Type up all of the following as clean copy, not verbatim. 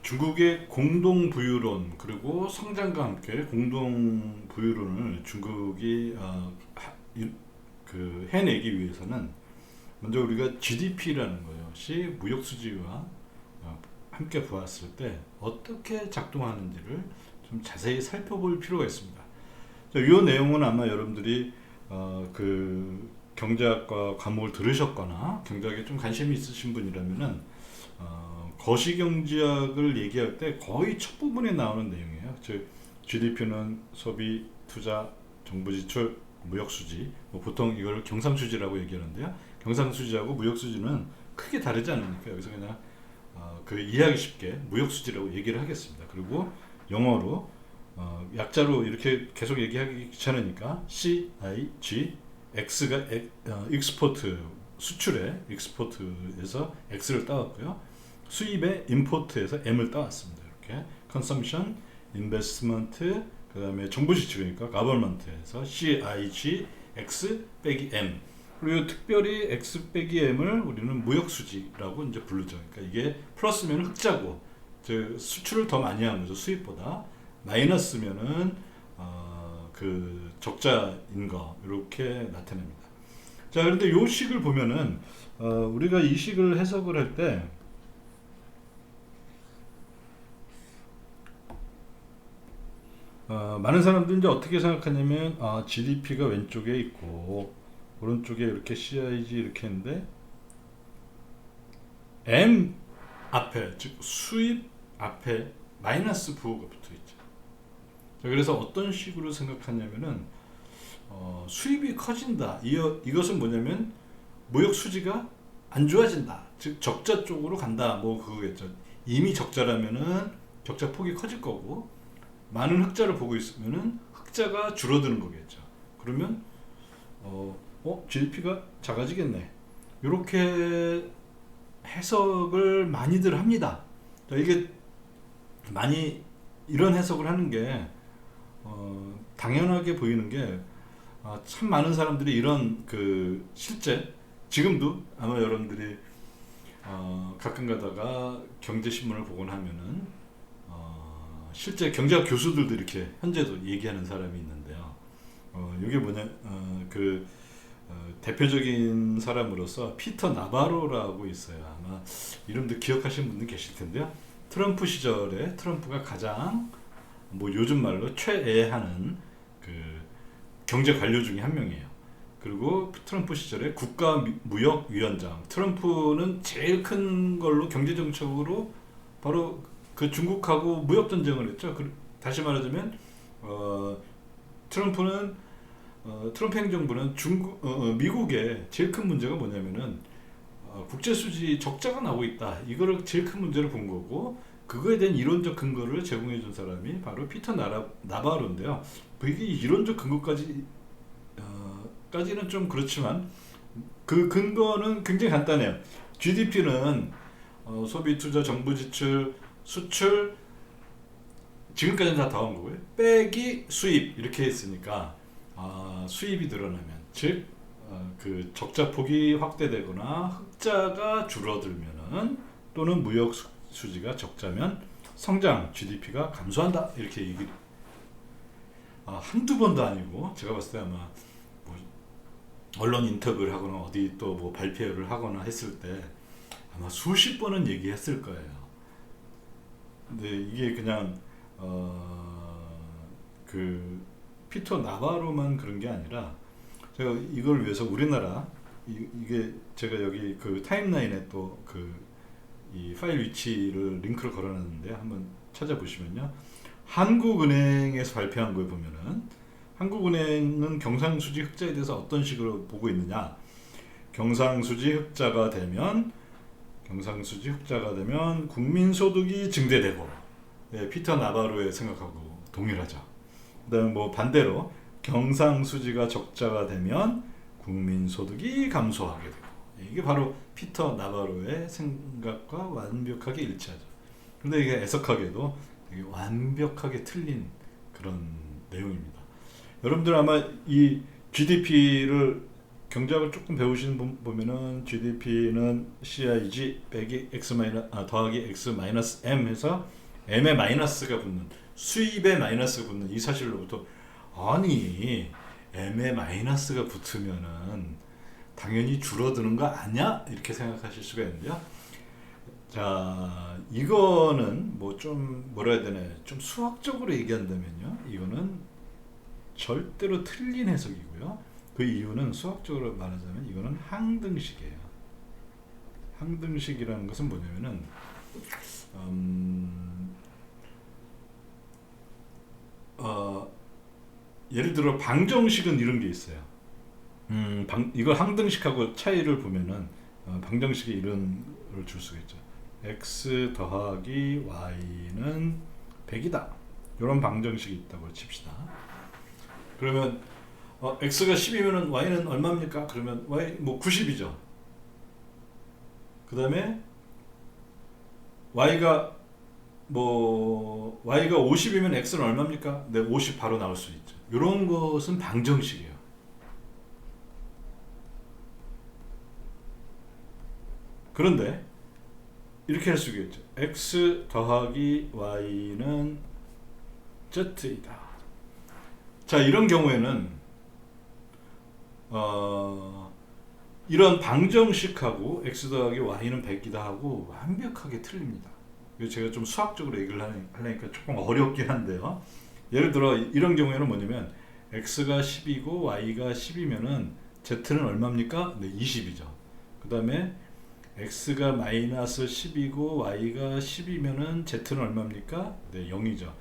중국의 공동 부유론 그리고 성장과 함께 공동 부유론을 중국이 해내기 위해서는 먼저 우리가 GDP라는 것이 무역 수지와 함께 보았을 때 어떻게 작동하는지를 좀 자세히 살펴볼 필요가 있습니다. 이 내용은 아마 여러분들이 그 경제학과 과목을 들으셨거나 경제학에 좀 관심이 있으신 분이라면은 거시경제학을 얘기할 때 거의 첫 부분에 나오는 내용이에요. 즉 GDP는 소비, 투자, 정부 지출, 무역 수지. 뭐 보통 이걸 경상수지라고 얘기하는데요. 경상수지하고 무역 수지는 크게 다르지 않으니까 여기서 그냥 그 이해하기 쉽게 무역 수지라고 얘기를 하겠습니다. 그리고 영어로 약자로 이렇게 계속 얘기하기 귀찮으니까 CIG, X가 익스포트 수출에 익스포트에서 X를 따왔고요. 수입에 임포트에서 M을 따왔습니다. 이렇게 컨섬션, 인베스트먼트, 그 다음에 정부 지출이니까 가버먼트에서 CIG, X 빼기 M. 그리고 특별히 X 빼기 M을 우리는 무역수지라고 이제 부르죠. 그러니까 이게 플러스면 흑자고, 즉 수출을 더 많이 하는 거죠. 수입보다. 마이너스면은 그 적자인 거 이렇게 나타냅니다. 자, 그런데 요 식을 보면은 우리가 이 식을 해석을 할 때 많은 사람들이 이제 어떻게 생각하냐면 GDP가 왼쪽에 있고 오른쪽에 이렇게 CIG 이렇게 했는데 M 앞에 즉 수입 앞에 마이너스 부호가 붙어 있죠. 자, 그래서 어떤 식으로 생각하냐면은 수입이 커진다. 이것은 뭐냐면 무역 수지가 안 좋아진다. 즉 적자 쪽으로 간다. 뭐 그거겠죠. 이미 적자라면은 적자 폭이 커질 거고 많은 흑자를 보고 있으면은 흑자가 줄어드는 거겠죠. 그러면 GDP가 작아지겠네. 이렇게 해석을 많이들 합니다. 자, 이게 많이 이런 해석을 하는 게 당연하게 보이는 게 참 많은 사람들이 이런 그 실제 지금도 아마 여러분들이 가끔 가다가 경제신문을 보곤 하면은 실제 경제학 교수들도 이렇게 현재도 얘기하는 사람이 있는데요. 이게 뭐냐 대표적인 사람으로서 피터 나바로라고 있어요. 아마 이름도 기억하시는 분들 계실 텐데요. 트럼프 시절에 트럼프가 가장 뭐 요즘 말로 최애하는 그 경제 관료 중에 한 명이에요. 그리고 트럼프 시절에 국가무역위원장. 트럼프는 제일 큰 걸로 경제정책으로 바로 그 중국하고 무역 전쟁을 했죠. 다시 말하자면 트럼프는 트럼프 행정부는 미국의 제일 큰 문제가 뭐냐면은 국제 수지 적자가 나고 있다. 이거를 제일 큰 문제로 본 거고 그거에 대한 이론적 근거를 제공해 준 사람이 바로 피터 나바로인데요. 이게 이론적 근거까지 까지는 좀 그렇지만 그 근거는 굉장히 간단해요. GDP는 소비, 투자, 정부 지출, 수출 지금까지는 다 더한 거고요. 빼기 수입 이렇게 했으니까 수입이 늘어나면 즉 그 적자 폭이 확대되거나 흑자가 줄어들면은 또는 무역 수지가 적자면 성장 GDP가 감소한다 이렇게 얘기 한두 번도 아니고 제가 봤을 때 아마 뭐 언론 인터뷰를 하거나 어디 또 뭐 발표를 하거나 했을 때 아마 수십 번은 얘기했을 거예요. 근데 이게 그냥 그 피터 나바로만 그런 게 아니라 제가 이걸 위해서 우리나라 이게 제가 여기 그 타임라인에 또 그 이 파일 위치를 링크를 걸어놨는데 한번 찾아보시면요. 한국은행에서 발표한 거에 보면은 한국은행은 경상수지 흑자에 대해서 어떤 식으로 보고 있느냐. 경상수지 흑자가 되면 국민소득이 증대되고 네, 피터 나바로의 생각하고 동일하죠. 그다음 뭐 반대로 경상수지가 적자가 되면 국민소득이 감소하게 되고 이게 바로 피터 나바로의 생각과 완벽하게 일치하죠. 근데 이게 애석하게도 되게 완벽하게 틀린 그런 내용입니다. 여러분들 아마 이 GDP를 경제학을 조금 배우시는 분 보면은 GDP는 CIG 빼기 X 더하기 X 마이너스 M 해서 M에 마이너스가 붙는, 수입에 마이너스가 붙는 이 사실로부터, 아니 M에 마이너스가 붙으면은 당연히 줄어드는 거 아니야? 이렇게 생각하실 수가 있는데요. 자, 이거는 뭐 좀 뭐라 해야 되나, 좀 수학적으로 얘기한다면요, 이거는 절대로 틀린 해석이고요. 그 이유는 수학적으로 말하자면 이거는 항등식이에요. 항등식이라는 것은 뭐냐면은 예를 들어 방정식은 이런 게 있어요. 이걸 항등식하고 차이를 보면은 방정식이 이런 걸 줄 수가 있죠. x 더하기 y는 100이다. 이런 방정식이 있다고 칩시다. 그러면 x가 10이면 y는 얼마입니까? 그러면 y 뭐 90이죠. 그 다음에 y가 50이면 x는 얼마입니까? 네, 50 바로 나올 수 있죠. 이런 것은 방정식이에요. 그런데 이렇게 할 수가 있죠. x 더하기 y는 z이다. 자, 이런 경우에는 이런 방정식하고 x 더하기 y는 100이다 하고 완벽하게 틀립니다. 제가 좀 수학적으로 얘기를 하려니까 조금 어렵긴 한데요. 예를 들어 이런 경우에는 뭐냐면 x가 10이고 y가 10이면은 z는 얼마입니까? 네, 20이죠. 그 다음에 x가 마이너스 10이고 y가 10이면은 z는 얼마입니까? 네, 0이죠.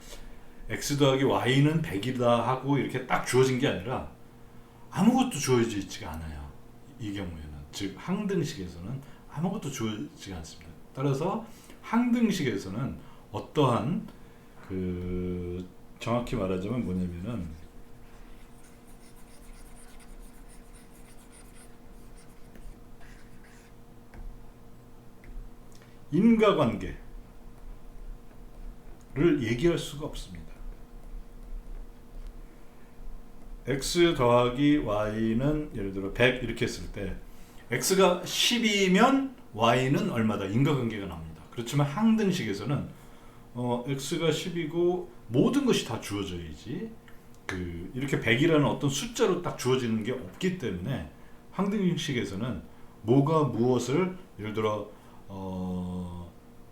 x 더하기 y는 100이다 하고 이렇게 딱 주어진 게 아니라 아무것도 주어져 있지가 않아요. 이 경우에는, 즉 항등식에서는 아무것도 주어지지 않습니다. 따라서 항등식에서는 어떠한 정확히 말하자면 뭐냐면은 인과관계를 얘기할 수가 없습니다. x 더하기 y는 예를 들어 100 이렇게 했을 때 x가 10이면 y는 얼마다, 인과관계가 나옵니다. 그렇지만 항등식에서는 x가 10이고 모든 것이 다 주어져야지, 이렇게 100이라는 어떤 숫자로 딱 주어지는 게 없기 때문에 항등식에서는 뭐가 무엇을, 예를 들어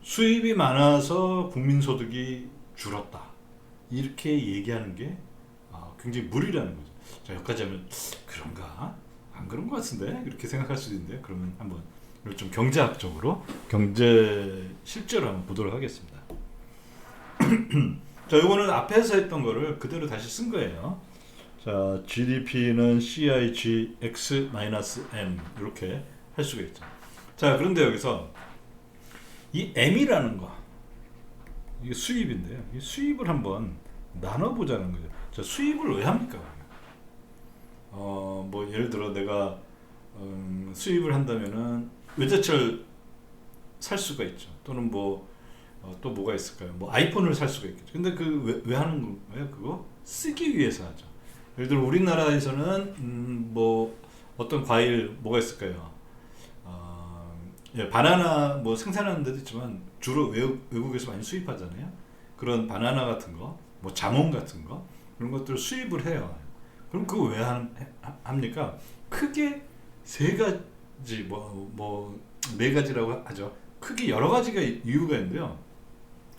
수입이 많아서 국민소득이 줄었다 이렇게 얘기하는 게 굉장히 무리라는 거죠. 자, 여기까지 하면 그런가? 안 그런 것 같은데? 이렇게 생각할 수도 있는데, 그러면 한번 이걸 좀 경제학적으로, 경제 실제로 한번 보도록 하겠습니다. 자, 이거는 앞에서 했던 거를 그대로 다시 쓴 거예요. 자, GDP는 CIG X-M 이렇게 할 수가 있죠. 자, 그런데 여기서 이 M이라는 거, 이게 수입인데요. 이 수입을 한번 나눠보자는 거죠. 자, 수입을 왜 합니까? 뭐 예를 들어 내가 수입을 한다면은 외제차를 살 수가 있죠. 또는 또 뭐가 있을까요? 뭐 아이폰을 살 수가 있겠죠. 근데 왜 하는 거예요? 그거 쓰기 위해서 하죠. 예를 들어 우리나라에서는 뭐 어떤 과일 뭐가 있을까요? 예, 바나나 뭐 생산하는 데도 있지만 주로 외국에서 많이 수입하잖아요. 그런 바나나 같은 거, 뭐 자몽 같은 거, 그런 것들을 수입을 해요. 그럼 그거 왜 합니까? 크게 세 가지, 네 가지라고 하죠. 크게 여러 가지가 이유가 있는데요.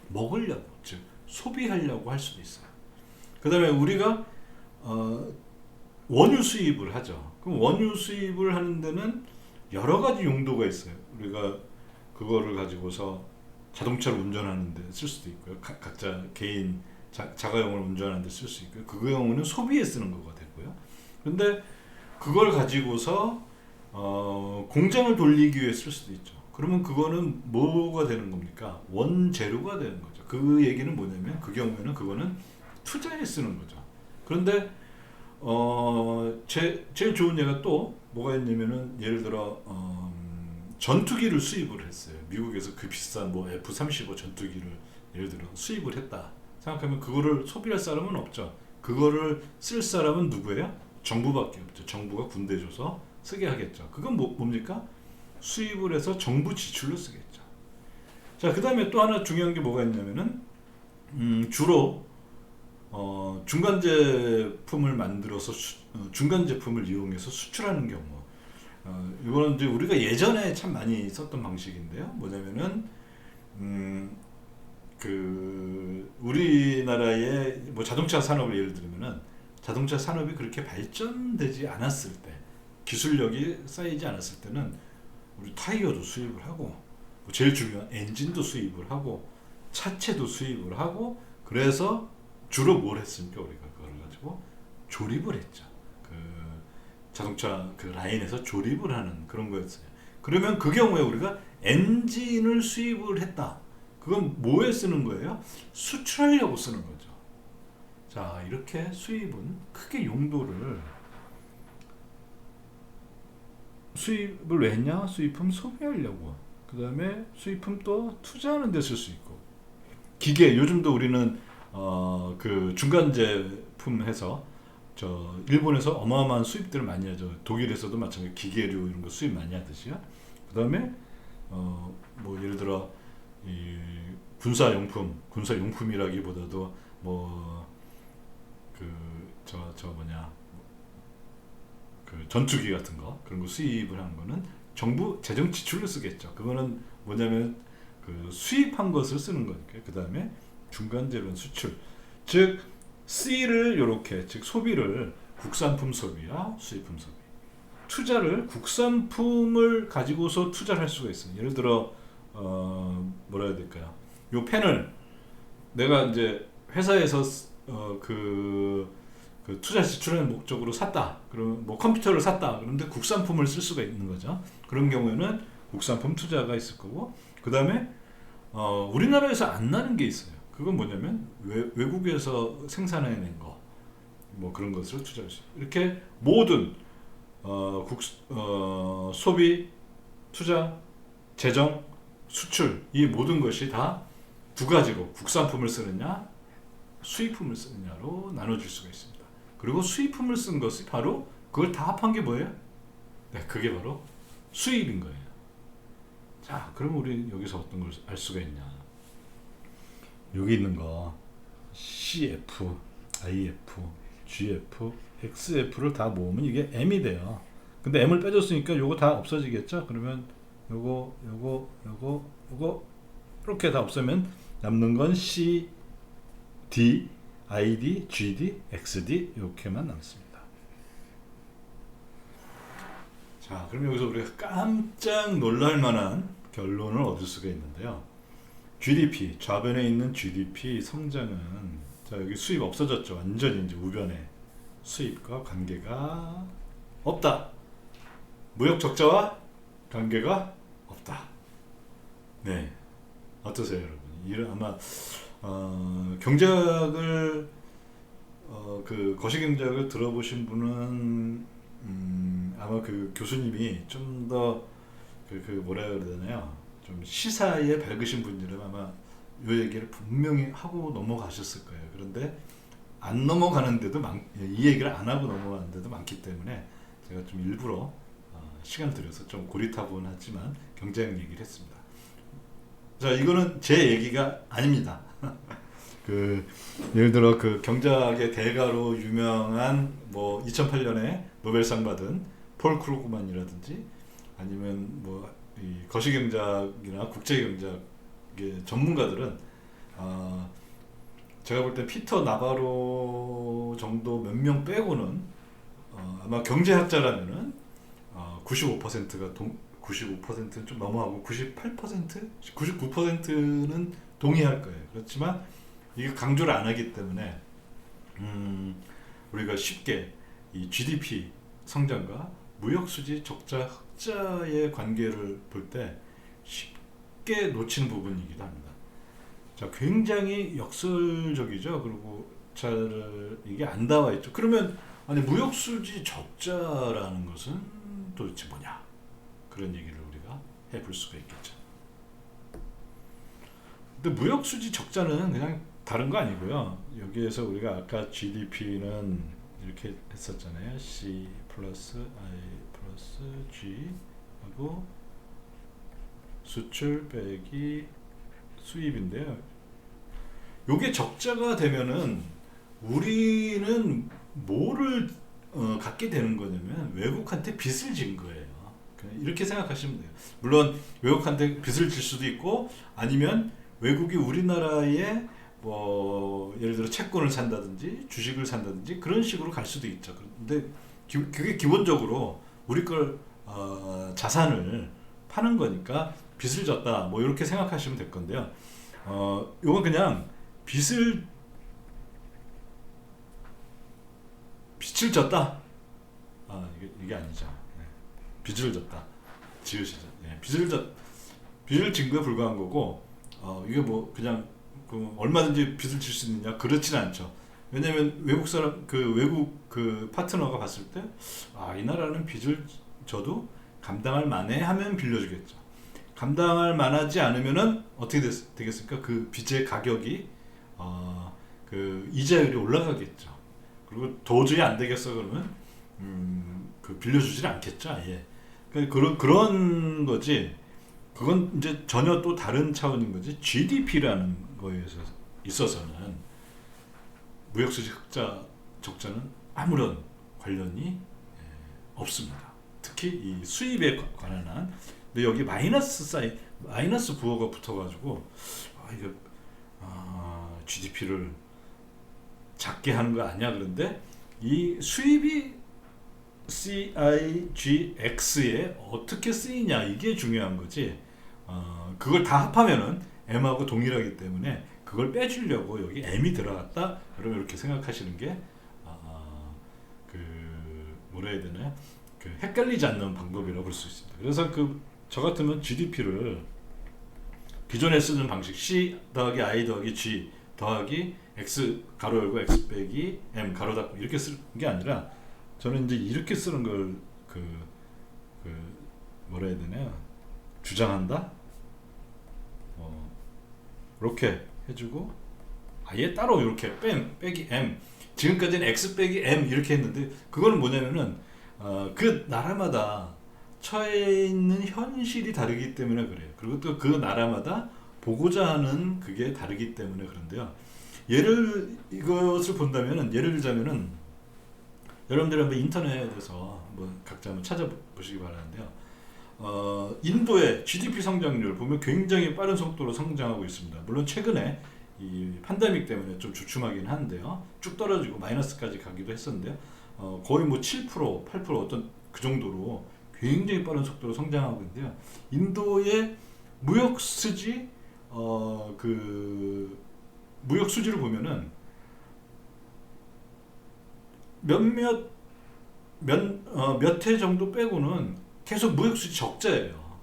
먹으려고, 즉 소비하려고 할 수도 있어요. 그 다음에 우리가 원유 수입을 하죠. 그럼 원유 수입을 하는 데는 여러 가지 용도가 있어요. 우리가 그거를 가지고서 자동차를 운전하는 데 쓸 수도 있고요. 각자 개인 자가용을 운전하는 데 쓸 수 있고요. 그 경우는 소비에 쓰는 거가 되고요. 근데 그걸 가지고서 공장을 돌리기 위해 쓸 수도 있죠. 그러면 그거는 뭐가 되는 겁니까? 원재료가 되는 거죠. 그 얘기는 뭐냐면 그 경우에는 그거는 투자에 쓰는 거죠. 그런데 제일 좋은 예가 또 뭐가 있냐면은, 예를 들어 전투기를 수입을 했어요. 미국에서 그 비싼 뭐 F-35 전투기를 예를 들어 수입을 했다 생각하면 그거를 소비할 사람은 없죠. 그거를 쓸 사람은 누구예요? 정부밖에 없죠. 정부가 군대 줘서 쓰게 하겠죠. 그건 뭡니까? 수입을 해서 정부 지출로 쓰겠죠. 자, 그 다음에 또 하나 중요한 게 뭐가 있냐면은 주로 중간 제품을 만들어서 중간 제품을 이용해서 수출하는 경우. 이거는 이제 우리가 예전에 참 많이 썼던 방식인데요. 뭐냐면은 우리나라의 뭐 자동차 산업을 예를 들면은 자동차 산업이 그렇게 발전되지 않았을 때, 기술력이 쌓이지 않았을 때는 우리 타이어도 수입을 하고, 뭐 제일 중요한 엔진도 수입을 하고, 차체도 수입을 하고, 그래서 주로 뭘 했습니까? 우리가 그걸 가지고 조립을 했죠. 그 자동차 그 라인에서 조립을 하는 그런 거였어요. 그러면 그 경우에 우리가 엔진을 수입을 했다. 그건 뭐에 쓰는 거예요? 수출하려고 쓰는 거죠. 자, 이렇게 수입은 크게 용도를, 수입을 왜 했냐? 수입품 소비하려고. 그 다음에 수입품 또 투자하는 데 쓸 수 있고. 기계, 요즘도 우리는 그 중간 제품 해서 일본에서 어마어마한 수입들을 많이 하죠. 독일에서도 마찬가지 기계류 이런 거 수입 많이 하듯이요. 그 다음에 뭐 예를 들어 이 군사용품이라기보다도 뭐 그 전투기 같은 거, 그런 거 수입을 한 거는 정부 재정 지출로 쓰겠죠. 그거는 뭐냐면 그 수입한 것을 쓰는 거니까. 그 다음에 중간 재료는 수출. 즉 C를 요렇게, 즉 소비를 국산품 소비와 수입품 소비. 투자를 국산품을 가지고서 투자를 할 수가 있어요. 예를 들어 뭐라 해야 될까요? 요 펜을 내가 이제 회사에서 그 투자 지출하는 목적으로 샀다. 그러면 뭐 컴퓨터를 샀다. 그런데 국산품을 쓸 수가 있는 거죠. 그런 경우에는 국산품 투자가 있을 거고, 그 다음에 우리나라에서 안 나는 게 있어요. 그건 뭐냐면 외국에서 생산해낸 거, 뭐 그런 것을 투자할 수 있어요. 이렇게 모든 소비, 투자, 재정, 수출, 이 모든 것이 다 두 가지로 국산품을 쓰느냐 수입품을 쓰느냐로 나눠질 수가 있습니다. 그리고 수입품을 쓴 것이 바로 그걸 다 합한 게 뭐예요? 네, 그게 바로 수입인 거예요. 자, 그럼 우리 여기서 어떤 걸 알 수가 있냐? 여기 있는 거 CF, IF, GF, XF를 다 모으면 이게 M이 돼요. 근데 M을 빼줬으니까 요거 다 없어지겠죠? 그러면 요거 이렇게 다 없애면 남는 건 C, D, ID, GD, XD 이렇게만 남습니다. 자, 그럼 여기서 우리가 깜짝 놀랄 만한 결론을 얻을 수가 있는데요. GDP, 좌변에 있는 GDP 성장은, 자, 여기 수입 없어졌죠. 완전히 이제 우변에 수입과 관계가 없다. 무역 적자와 관계가 없다. 네, 어떠세요, 여러분? 아마 경제학을 그 거시경제학을 들어보신 분은 아마 그 교수님이 좀 더 뭐라 그래야 되나요? 좀 시사에 밝으신 분이라면 아마 이 얘기를 분명히 하고 넘어가셨을 거예요. 그런데 안 넘어가는데도 이 얘기를 안 하고 넘어가는데도 많기 때문에 제가 좀 일부러 시간 들여서 좀 고리타분하지만 경제학 얘기를 했습니다. 자, 이거는 제 얘기가 아닙니다. 예를 들어 그 경제학의 대가로 유명한 뭐 2008년에 노벨상 받은 폴 크루그만이라든지 아니면 뭐 이 거시경제학이나 국제경제학의 전문가들은 제가 볼 때 피터 나바로 정도 몇 명 빼고는 아마 경제학자라면은 95%가 95%는 좀 넘어가고 98%, 99%는 동의할 거예요. 그렇지만 이게 강조를 안 하기 때문에 우리가 쉽게 이 GDP 성장과 무역수지 적자 흑자의 관계를 볼 때 쉽게 놓치는 부분이기도 합니다. 자, 굉장히 역설적이죠. 그리고 잘 이게 안 나와 있죠. 그러면 아니 무역수지 적자라는 것은 도대체 뭐냐? 그런 얘기를 우리가 해볼 수가 있겠죠. 근데 무역수지 적자는 그냥 다른 거 아니고요. 여기에서 우리가 아까 GDP는 이렇게 했었잖아요. C 플러스 I 플러스 G 하고 수출 빼기 수입인데요. 요게 적자가 되면은 우리는 뭐를 갖게 되는 거냐면 외국한테 빚을 진 거예요. 그냥 이렇게 생각하시면 돼요. 물론 외국한테 빚을 질 수도 있고 아니면 외국이 우리나라에 뭐 예를 들어 채권을 산다든지 주식을 산다든지 그런 식으로 갈 수도 있죠. 근데 그게 기본적으로 우리 걸 자산을 파는 거니까 빚을 졌다 뭐 이렇게 생각하시면 될 건데요. 이건 그냥 빚을 빚을 졌다. 이게 아니죠. 네. 빚을 졌다. 지으시죠. 네. 빚을 진 거에 불과한 거고 이게 뭐 그냥 얼마든지 빚을 질 수 있느냐 그렇지는 않죠. 왜냐면 외국 사람 외국 파트너가 봤을 때 이 나라는 빚을 져도 감당할 만해 하면 빌려주겠죠. 감당할 만하지 않으면은 어떻게 되겠습니까? 그 빚의 가격이 그 이자율이 올라가겠죠. 그리고 도저히 안 되겠어 그러면 빌려주질 않겠죠. 아예. 그런 거지. 그건 이제 전혀 또 다른 차원인 거지. GDP라는 거에 있어서는 무역수지 흑자 적자는 아무런 관련이 없습니다. 특히 이 수입에 관한 한. 근데 여기 마이너스 부호가 붙어가지고 이게 GDP를 작게 하는 거 아니야? 그런데 이 수입이 CIGX에 어떻게 쓰이냐 이게 중요한 거지. 그걸 다 합하면은 M하고 동일하기 때문에 그걸 빼주려고 여기 M이 들어갔다. 그러면 이렇게 생각하시는 게 뭐라 해야 되나? 헷갈리지 않는 방법이라고 볼 수 있습니다. 그래서 저 같으면 GDP를 기존에 쓰는 방식 C 더하기 I 더하기 G 더하기 X 가로 열고 X 빼기 M 가로 닫고 이렇게 쓰는 게 아니라 저는 이제 이렇게 쓰는 걸 뭐라 해야 되나요? 주장한다? 이렇게 해주고 아예 따로 이렇게 빼기 M 지금까지는 X 빼기 M 이렇게 했는데 그거는 뭐냐면은 그 나라마다 처해 있는 현실이 다르기 때문에 그래요. 그리고 또 그 나라마다 보고자 하는 그게 다르기 때문에 그런데요. 이것을 본다면은 예를 들자면은 여러분들이 한번 인터넷에서 각자 한번 찾아보시기 바라는데요. 인도의 GDP 성장률 보면 굉장히 빠른 속도로 성장하고 있습니다. 물론 최근에 이 팬데믹 때문에 좀 주춤하긴 한데요. 쭉 떨어지고 마이너스까지 가기도 했었는데요. 거의 7%, 8% 어떤 그 정도로 굉장히 빠른 속도로 성장하고 있는데요. 인도의 무역 수지 무역 수지를 보면은 몇 해 정도 빼고는 계속 무역 수지 적자예요.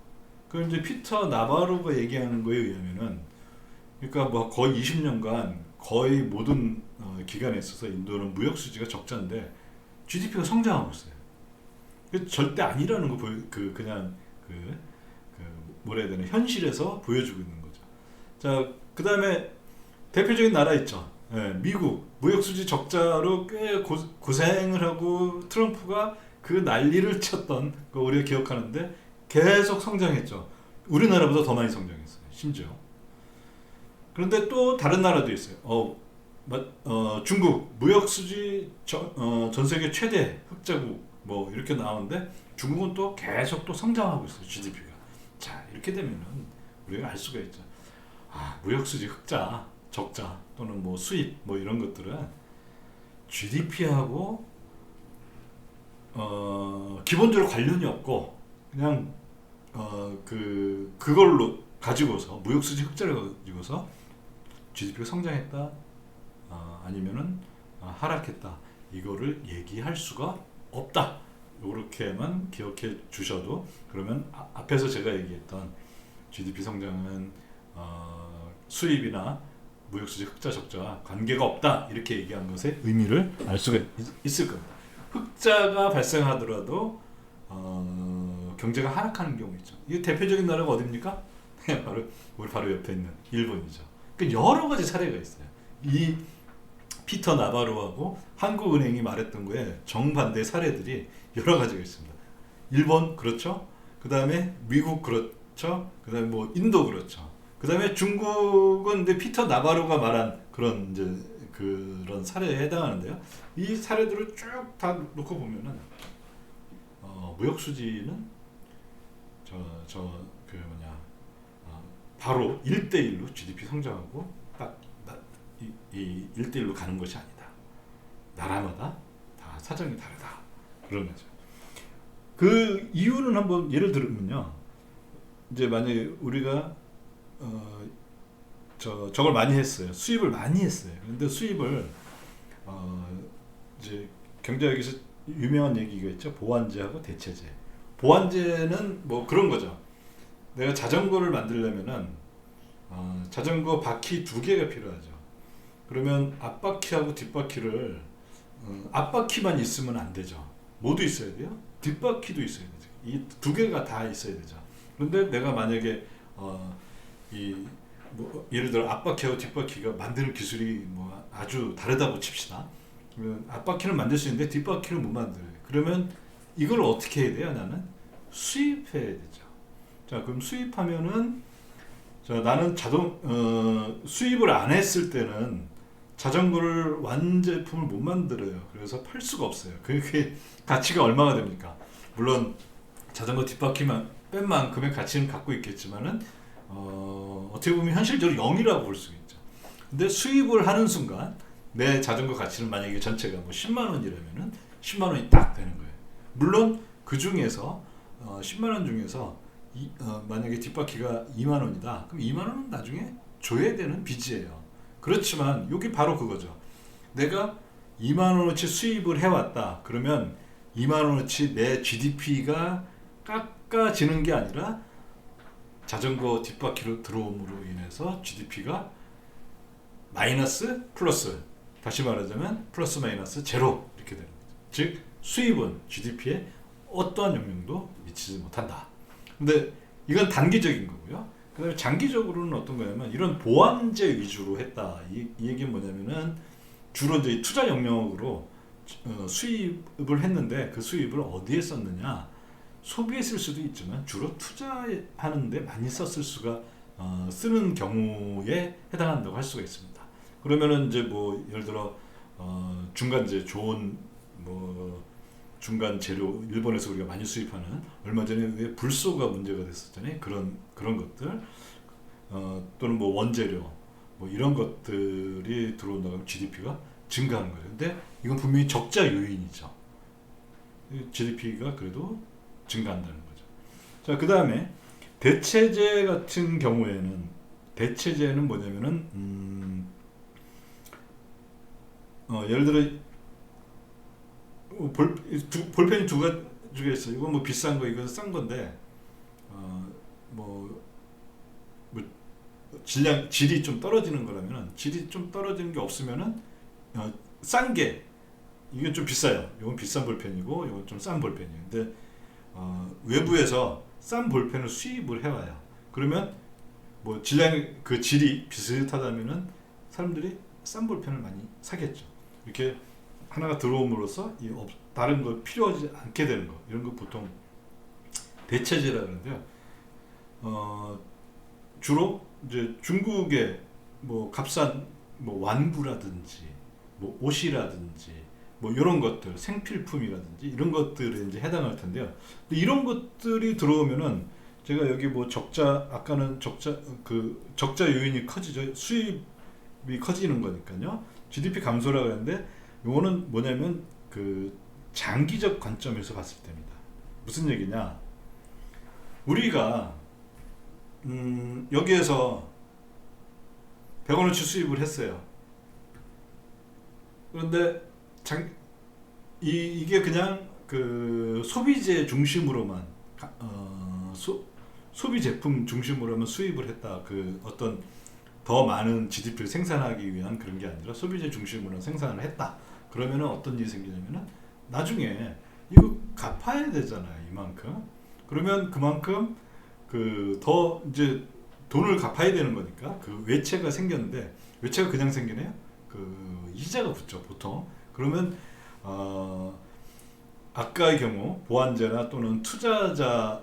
그 이제 피터 나바로가 얘기하는 거에 의하면은 그러니까 거의 20년간 거의 모든 기간에 있어서 인도는 무역 수지가 적자인데 GDP가 성장하고 있어요. 절대 아니라는 거 그냥 뭐라 해야 되나 현실에서 보여주고 있는 거죠. 자, 그 다음에 대표적인 나라 있죠. 미국 무역 수지 적자로 꽤 고생을 하고 트럼프가 그 난리를 쳤던 거 우리가 기억하는데 계속 성장했죠. 우리나라보다 더 많이 성장했어요. 심지어. 그런데 또 다른 나라도 있어요. 중국 무역 수지 전 세계 최대 흑자국 이렇게 나오는데 중국은 또 계속 또 성장하고 있어요. GDP가. 자, 이렇게 되면은 우리가 알 수가 있죠. 무역 수지 흑자, 적자 또는 수입 이런 것들은 GDP하고 기본적으로 관련이 없고 그냥 그걸로 가지고서 무역 수지 흑자를 가지고서 GDP가 성장했다 아니면은 하락했다 이거를 얘기할 수가 없다. 이렇게만 기억해 주셔도 그러면 앞에서 제가 얘기했던 GDP 성장은 수입이나 무역수지 흑자 적자와 관계가 없다 이렇게 얘기한 것의 의미를 알 수가 있을 겁니다. 흑자가 발생하더라도 경제가 하락하는 경우 있죠. 이 대표적인 나라가 어디입니까? 바로 옆에 있는 일본이죠. 그러니까 여러 가지 사례가 있어요. 이 피터 나바로하고 한국은행이 말했던 거에 정반대 사례들이 여러 가지가 있습니다. 일본 그렇죠. 그 다음에 미국 그렇죠. 그 다음에 뭐 인도 그렇죠. 그 다음에 중국은 이제 피터 나바로가 말한 그런 이제 그런 사례에 해당하는데요. 이 사례들을 쭉 다 놓고 보면은 무역 수지는 그 뭐냐 바로 1대1로 GDP 성장하고 딱 이 1대1로 가는 것이 아니다. 나라마다 다 사정이 다르다. 그런 거죠. 그 이유는 한번 예를 들면요. 이제 만약에 우리가 저걸 많이 했어요. 수입을 많이 했어요. 근데 수입을 이제 경제학에서 유명한 얘기가 있죠. 보완제하고 대체제. 보완제는 뭐 그런 거죠. 내가 자전거를 만들려면은 자전거 바퀴 2개가 필요하죠. 그러면 앞바퀴하고 뒷바퀴를 앞바퀴만 있으면 안 되죠. 모두 있어야 돼요. 뒷바퀴도 있어야 되죠. 이 2개가 다 있어야 되죠. 그런데 내가 만약에 뭐 예를 들어 앞바퀴하고 뒷바퀴가 만드는 기술이 뭐 아주 다르다고 칩시다. 그러면 앞바퀴는 만들 수 있는데 뒷바퀴는 못 만들어요. 그러면 이걸 어떻게 해야 돼요? 나는 수입해야 되죠. 자, 그럼 수입하면은 나는 수입을 안 했을 때는 자전거를 완제품을 못 만들어요. 그래서 팔 수가 없어요. 그게 가치가 얼마가 됩니까? 물론 자전거 뒷바퀴만 뺀 만큼의 가치는 갖고 있겠지만은 어떻게 보면 현실적으로 0이라고 볼 수 있죠. 근데 수입을 하는 순간 내 자전거 가치는 만약에 전체가 뭐 10만 원이라면은 10만 원이 딱 되는 거예요. 물론 그 중에서 10만 원 중에서 만약에 뒷바퀴가 2만 원이다. 그럼 2만 원은 나중에 줘야 되는 빚이에요. 그렇지만 여기 바로 그거죠. 내가 2만 원어치 수입을 해왔다. 그러면 2만 원어치 내 GDP가 깎아지는 게 아니라 자전거 뒷바퀴로 들어옴으로 인해서 GDP가 마이너스 플러스, 다시 말하자면 플러스 마이너스 제로 이렇게 되는 거죠. 즉 수입은 GDP에 어떠한 영향도 미치지 못한다. 근데 이건 단기적인 거고요. 그다음에 장기적으로는 어떤 거냐면 이런 보완제 위주로 했다. 이 얘기는 뭐냐면은 주로 이제 투자 영역으로 수입을 했는데 그 수입을 어디에 썼느냐? 소비에 쓸 수도 있지만 주로 투자하는데 많이 썼을 수가 쓰는 경우에 해당한다고 할 수가 있습니다. 그러면은 이제 뭐 예를 들어 중간재 좋은 뭐 중간 재료 일본에서 우리가 많이 수입하는 얼마 전에 왜 불소가 문제가 됐었잖아요. 그런 것들 또는 뭐 원재료 뭐 이런 것들이 들어온다고 하면 GDP가 증가하는 거죠. 근데 이건 분명히 적자 요인이죠. GDP가 그래도 증가한다는 거죠. 자, 그 다음에 대체제 같은 경우에는 대체제는 뭐냐면은 예를 들어 볼펜이 두 가지가 있어요. 이건 뭐 비싼 거, 이건 싼 건데 뭐 질이 좀 떨어지는 거라면은 질이 좀 떨어지는 게 없으면은 싼 게 이건 좀 비싸요. 이건 비싼 볼펜이고 이건 좀 싼 볼펜이에요. 근데 외부에서 싼 볼펜을 수입을 해와요. 그러면 뭐 그 질이 비슷하다면은 사람들이 싼 볼펜을 많이 사겠죠. 이렇게 하나가 들어옴으로써 다른 거 필요하지 않게 되는 거, 이런 거 보통 대체제라 그러는데요. 주로 이제 중국의 뭐 값싼 뭐 완구라든지 뭐 옷이라든지 뭐 이런 것들, 생필품이라든지 이런 것들에 이제 해당할 텐데요. 근데 이런 것들이 들어오면은 제가 여기 뭐 아까는 적자 요인이 커지죠. 수입이 커지는 거니까요. GDP 감소라고 했는데 요거는 뭐냐면 그 장기적 관점에서 봤을 때입니다. 무슨 얘기냐? 우리가 여기에서 100원어치 수입을 했어요. 그런데 이게 그냥 그 소비재 중심으로만 소비 제품 중심으로만 수입을 했다. 그 어떤 더 많은 GDP를 생산하기 위한 그런 게 아니라 소비재 중심으로 생산을 했다. 그러면은 어떤 일이 생기냐면은 나중에 이거 갚아야 되잖아요. 이만큼. 그러면 그만큼 더 이제 돈을 갚아야 되는 거니까 그 외채가 생겼는데 외채가 그냥 생기네요. 이자가 붙죠 보통. 그러면 아까의 경우 보완제나 또는 투자하는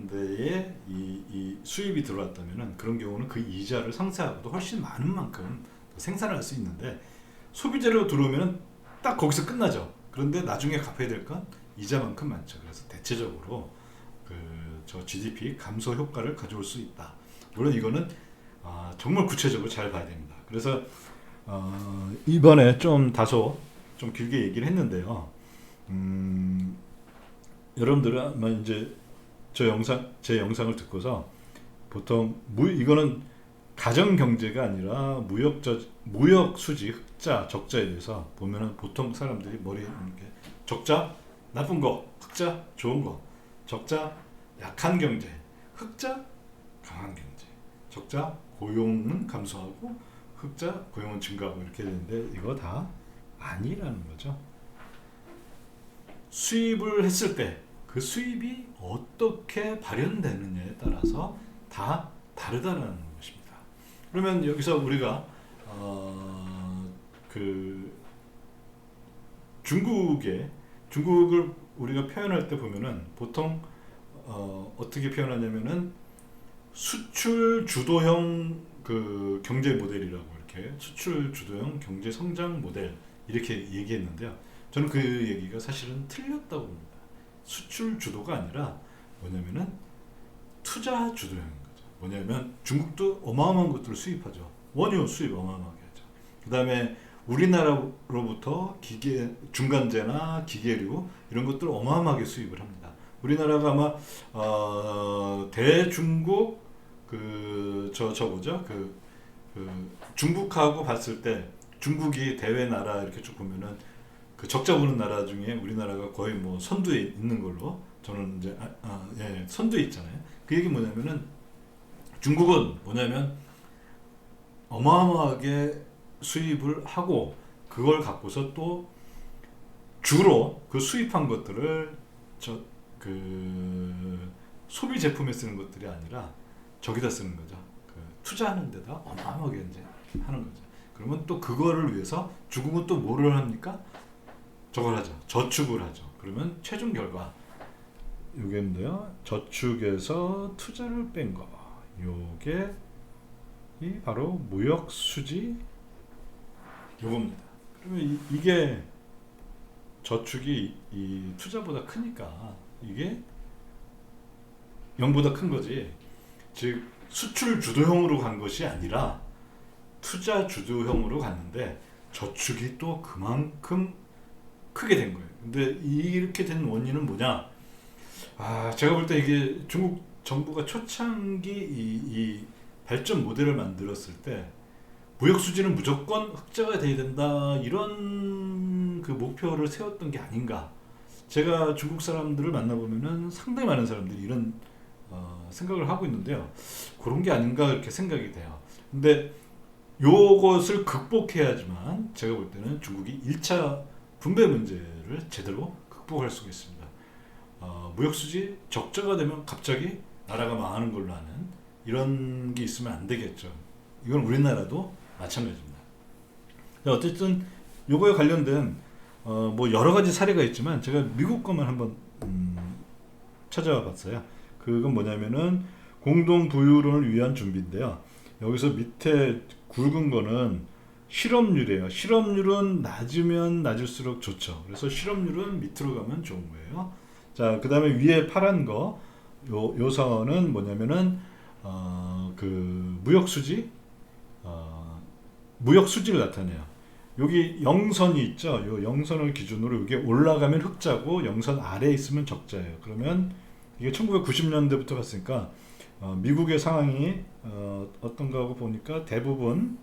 데에 이 수입이 들어왔다면은 그런 경우는 그 이자를 상쇄하고도 훨씬 많은 만큼 더 생산할 수 있는데 소비재로 들어오면은 딱 거기서 끝나죠. 그런데 나중에 갚아야 될 건 이자만큼 많죠. 그래서 대체적으로 저 GDP 감소 효과를 가져올 수 있다. 물론 이거는 정말 구체적으로 잘 봐야 됩니다. 그래서 이번에 좀 다소 좀 길게 얘기를 했는데요. 여러분들은 아마 이제 제 영상을 듣고서 보통 이거는 가정 경제가 아니라 무역 수지 흑자 적자에 대해서 보면은 보통 사람들이 머리에 이렇게 적자 나쁜 거, 흑자 좋은 거, 적자 약한 경제, 흑자 강한 경제, 적자 고용은 감소하고 흑자 고용은 증가하고 이렇게 되는데 이거 다 아니라는 거죠. 수입을 했을 때 그 수입이 어떻게 발현되느냐에 따라서 다 다르다는 것입니다. 그러면 여기서 우리가 그 중국을 우리가 표현할 때 보면은 보통 어떻게 표현하냐면은 수출 주도형 그 경제 모델이라고 이렇게 수출 주도형 경제 성장 모델 이렇게 얘기했는데요. 저는 그 얘기가 사실은 틀렸다고 봅니다. 수출 주도가 아니라 뭐냐면은 투자 주도형인 거죠. 뭐냐면 중국도 어마어마한 것들을 수입하죠. 원유 수입 어마어마하게 하죠. 그 다음에 우리나라로부터 중간재나 기계류 이런 것들을 어마어마하게 수입을 합니다. 우리나라가 아마 대중국 중국하고 봤을 때 중국이 대외 나라 이렇게 쭉 보면은 그 적자 보는 나라 중에 우리나라가 거의 뭐 선두에 있는 걸로 저는 이제 선두에 있잖아요. 그 얘기 뭐냐면은 중국은 뭐냐면 어마어마하게 수입을 하고 그걸 갖고서 또 주로 그 수입한 것들을 소비 제품에 쓰는 것들이 아니라 저기다 쓰는 거죠. 투자하는 데다 어마어마하게 이제 하는 거죠. 그러면 또 그거를 위해서 중국은 또 뭐를 합니까? 저걸 하죠. 저축을 하죠. 그러면 최종 결과 요게인데요. 저축에서 투자를 뺀 거. 요게 바로 무역 수지 요겁니다. 그러면 이게 저축이 이 투자보다 크니까 이게 0보다 큰 거지. 즉 수출 주도형으로 간 것이 아니라 투자 주도형으로 갔는데 저축이 또 그만큼 크게 된 거예요. 근데 이렇게 된 원인은 뭐냐? 제가 볼 때 이게 중국 정부가 초창기 이 발전 모델을 만들었을 때 무역 수지는 무조건 흑자가 돼야 된다 이런 그 목표를 세웠던 게 아닌가. 제가 중국 사람들을 만나보면은 상당히 많은 사람들이 이런 생각을 하고 있는데요. 그런 게 아닌가 이렇게 생각이 돼요. 근데 요것을 극복해야지만 제가 볼 때는 중국이 1차 분배 문제를 제대로 극복할 수가 있습니다. 무역수지 적자가 되면 갑자기 나라가 망하는 걸로 하는 이런 게 있으면 안 되겠죠. 이건 우리나라도 마찬가지입니다. 어쨌든 요거에 관련된 뭐 여러 가지 사례가 있지만 제가 미국 것만 한번 찾아와 봤어요. 그건 뭐냐면은 공동 부유론을 위한 준비인데요. 여기서 밑에 굵은 거는 실업률이에요. 실업률은 낮으면 낮을수록 좋죠. 그래서 실업률은 밑으로 가면 좋은 거예요. 자, 그 다음에 위에 파란 거, 요 선은 뭐냐면은, 그, 무역 수지를 나타내요. 여기 영선이 있죠. 요 영선을 기준으로 이게 올라가면 흑자고, 영선 아래에 있으면 적자예요. 그러면 이게 1990년대부터 갔으니까, 미국의 상황이, 어떤가 하고 보니까 대부분,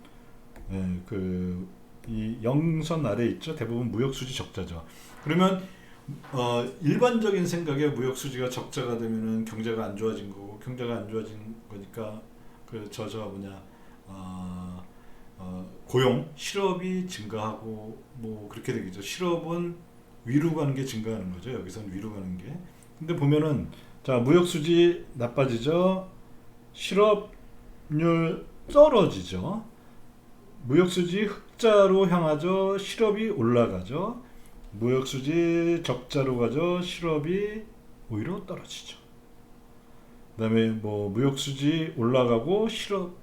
이 영선 아래 있죠. 대부분 무역 수지 적자죠. 그러면 일반적인 생각에 무역 수지가 적자가 되면은 경제가 안 좋아진 거고, 경제가 안 좋아진 거니까 고용, 실업이 증가하고 뭐 그렇게 되겠죠. 실업은 위로 가는 게 증가하는 거죠. 여기서는 위로 가는 게. 근데 보면은 자, 무역 수지 나빠지죠. 실업률 떨어지죠. 무역수지 흑자로 향하죠. 실업이 올라가죠. 무역수지 적자로 가죠. 실업이 오히려 떨어지죠. 그다음에 뭐 무역수지 올라가고 실업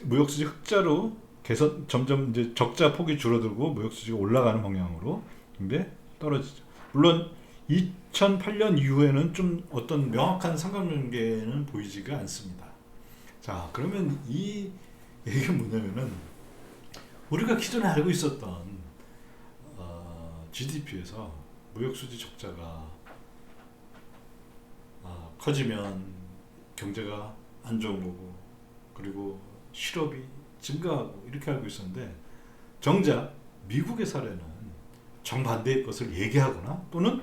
무역수지 흑자로 개선 점점 이제 적자 폭이 줄어들고 무역수지가 올라가는 방향으로 근데 떨어지죠. 물론 2008년 이후에는 좀 어떤 명확한 상관관계는 보이지가 않습니다. 자, 그러면 이 얘기가 뭐냐면은 우리가 기존에 알고 있었던 GDP에서 무역수지 적자가 커지면 경제가 안 좋은 거고 그리고 실업이 증가하고 이렇게 알고 있었는데 정작 미국의 사례는 정반대의 것을 얘기하거나 또는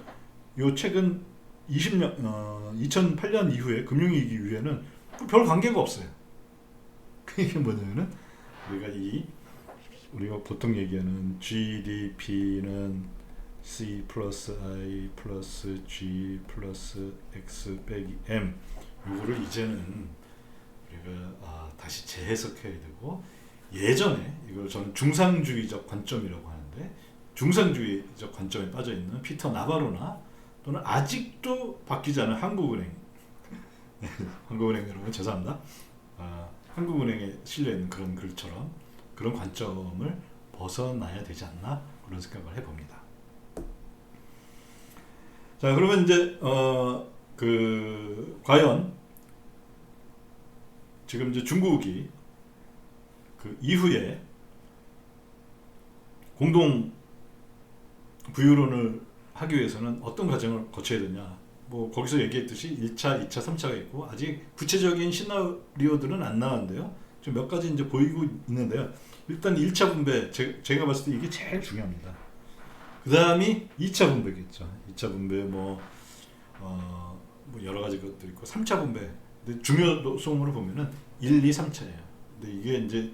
요 최근 2008년 이후에 금융위기 이후에는 별 관계가 없어요. 그게 뭐냐면은 우리가 보통 얘기하는 GDP는 C 플러스 I 플러스 G 플러스 X 빼기 M 요거를 이제는 우리가 다시 재해석해야 되고 예전에 이걸 저는 중상주의적 관점이라고 하는데 중상주의적 관점에 빠져있는 피터 나바로나 또는 아직도 바뀌지 않은 한국은행 한국은행 여러분 죄송합니다. 한국은행에 실려있는 그런 글처럼 그런 관점을 벗어나야 되지 않나 그런 생각을 해봅니다. 자, 그러면 이제 과연 지금 이제 중국이 그 이후에 공동 부유론을 하기 위해서는 어떤 과정을 거쳐야 되냐? 뭐 거기서 얘기했듯이 1차, 2차, 3차가 있고 아직 구체적인 시나리오들은 안 나왔는데요. 좀 몇 가지 이제 보이고 있는데요. 일단 1차 분배 제가 봤을 때 이게 제일 중요합니다. 그 다음이 2차 분배겠죠. 2차 분배 뭐 여러 가지 것들이 있고 3차 분배. 근데 중요성으로 보면은 1, 2, 3차예요. 근데 이게 이제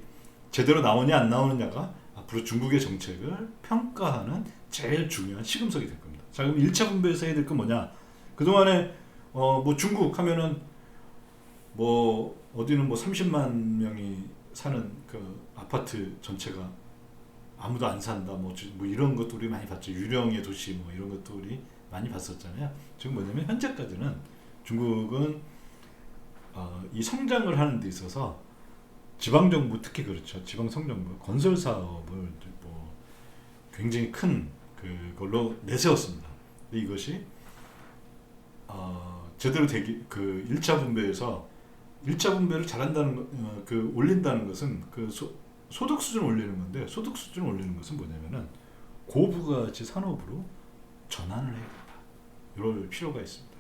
제대로 나오냐 안 나오느냐가 앞으로 중국의 정책을 평가하는 제일 중요한 시금석이 될 겁니다. 자, 그럼 1차 분배에서 해야 될 건 뭐냐? 그동안에 뭐 중국 하면은 뭐 어디는 뭐 30만 명이 사는 그 아파트 전체가 아무도 안 산다 뭐 이런 것도 우리 많이 봤죠. 유령의 도시 뭐 이런 것도 우리 많이 봤었잖아요. 지금 뭐냐면 현재까지는 중국은 이 성장을 하는 데 있어서 지방정부 특히 그렇죠. 지방성정부 건설 사업을 뭐 굉장히 큰 그걸로 내세웠습니다. 근데 이것이 제대로 그 1차 분배에서 1차 분배를 잘한다는 올린다는 것은 소득 수준을 올리는 건데 소득 수준을 올리는 것은 뭐냐면은 고부가치 산업으로 전환을 해야 된다. 이럴 필요가 있습니다.